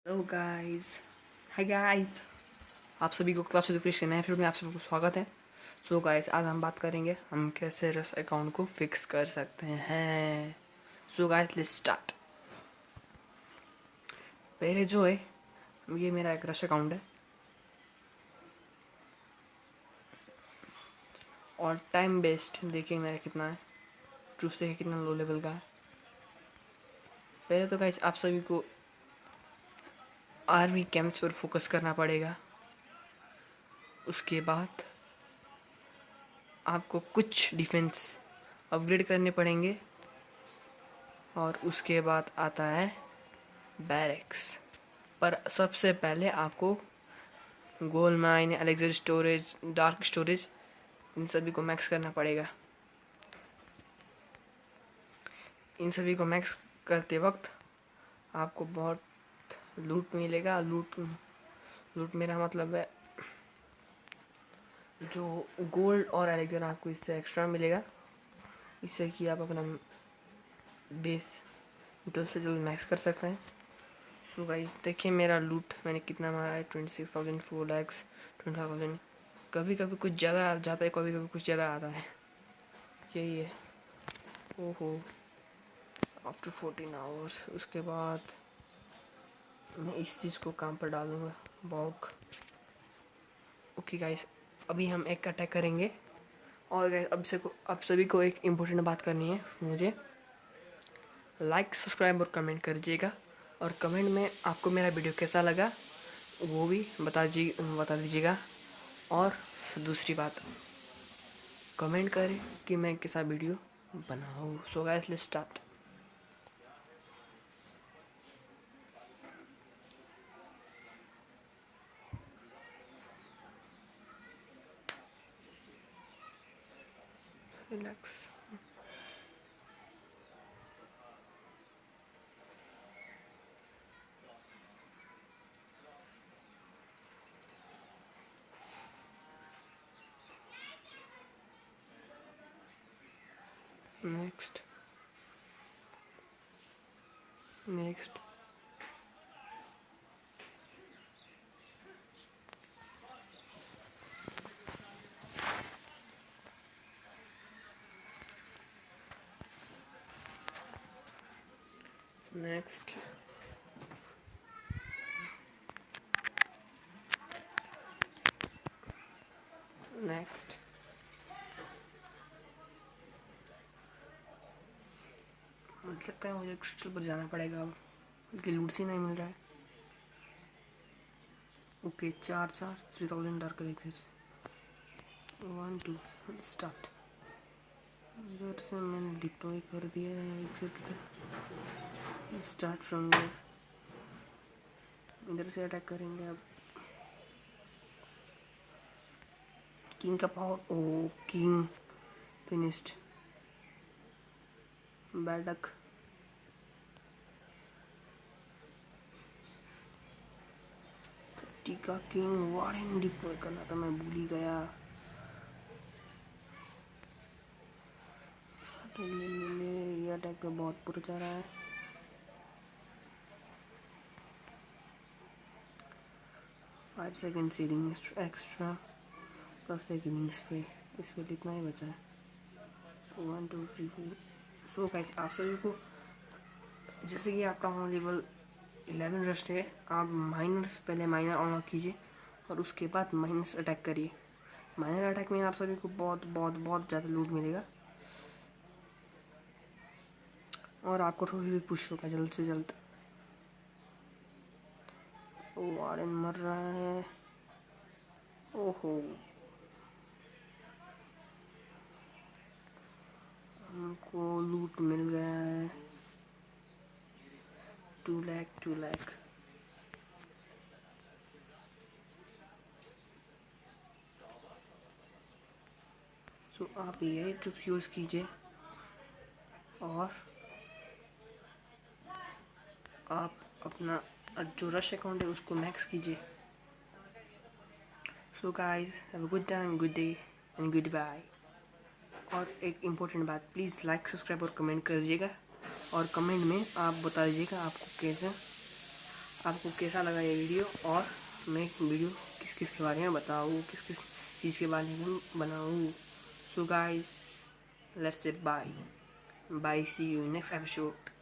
Hello guys. Hi guys, आप सभी को क्लास ऑफ नए फिल्म में आप सभी को स्वागत है। सो गाइस, आज हम बात करेंगे हम कैसे रस अकाउंट को फिक्स कर सकते हैं। सो गाइस, लेट्स स्टार्ट। पहले जो है, ये मेरा एक रश अकाउंट है और टाइम बेस्ड देखिए मेरा कितना है, ट्रूथ देखिए कितना लो लेवल का है। पहले तो गाइस आप सभी को आर्मी कैंप्स पर फोकस करना पड़ेगा। उसके बाद आपको कुछ डिफेंस अपग्रेड करने पड़ेंगे और उसके बाद आता है बैरक्स। पर सबसे पहले आपको gold mine, elixir storage, dark storage, इन सभी को मैक्स करना पड़ेगा। इन सभी को मैक्स करते वक्त आपको बहुत लूट मिलेगा। लूट लूट मेरा मतलब है जो गोल्ड और एलेक्सर आपको इससे एक्स्ट्रा मिलेगा, इससे कि आप अपना बेस जल्द से जल्द मैक्स कर सकते हैं। सो गाइस देखिए मेरा लूट मैंने कितना मारा है, 26,000, 4 लैक्स, 25,000। कभी कभी कुछ ज़्यादा आ जाता है, कभी कभी कुछ ज़्यादा आता है। यही है। ओहो, आफ्टर 14 आवर्स। उसके बाद मैं इस चीज़ को काम पर डालूँगा, बॉक। ओके गाइस, अभी हम एक अटैक करेंगे। और गाइस अब सभी को एक इम्पोर्टेंट बात करनी है। मुझे लाइक, सब्सक्राइब और कमेंट करिएगा, और कमेंट में आपको मेरा वीडियो कैसा लगा वो भी बता दीजिएगा। और दूसरी बात, कमेंट करें कि मैं कैसा वीडियो बनाऊँ। So guys, let's start. Relax. Next next next next मुझे लगता है मुझे क्रिस्टल पर जाना पड़ेगा अब, क्योंकि लूट सी नहीं मिल रहा है। Okay, 3,000 dark elixirs. 1 2 स्टार्ट। इधर से मैंने डिप्लॉय कर दिया है एलेक्सिर। स्टार्ट फ्रॉम इधर से अटैक करेंगे अब। किंग का पावर। ओ, किंग फिनिश्ड। बैडक। टीका किंग वार्डन डिप्लॉय करना था, मैं भूल ही गया। ये अटैक तो बहुत बुरा जा रहा है। 5 सेकेंड सीलिंग एक्स्ट्रा प्लस एक इनिंग्स फ्री। इस पर इतना ही बचा है। 1 2 3 4। सो गाइस, आप सभी को जैसे कि आपका लेवल 11 रस्ट है, आप माइनर्स पहले माइनर ऑन कीजिए और उसके बाद माइनस अटैक करिए। माइनर अटैक में आप सभी को बहुत बहुत बहुत ज़्यादा लूट मिलेगा और आपको ट्रॉफी भी पुश होगा जल्द से जल्द। ओ, वार्डन मर रहा है। ओहो, हमको लूट मिल गया है। 2 लाख 2 लाख। सो आप यही ट्रिप्स यूज़ कीजिए और आप अपना जो रश अकाउंट है उसको मैक्स कीजिए। So guys, have a good time, good day and goodbye. और एक इम्पोर्टेंट बात, प्लीज़ लाइक, सब्सक्राइब और कमेंट करिएगा, और कमेंट में आप बता दीजिएगा आपको कैसा आपको कैसा लगा ये वीडियो, और मैं वीडियो किस किस के बारे में बताऊँ, किस किस चीज़ के बारे में बनाऊँ। So guys, let's say bye, see you next episode.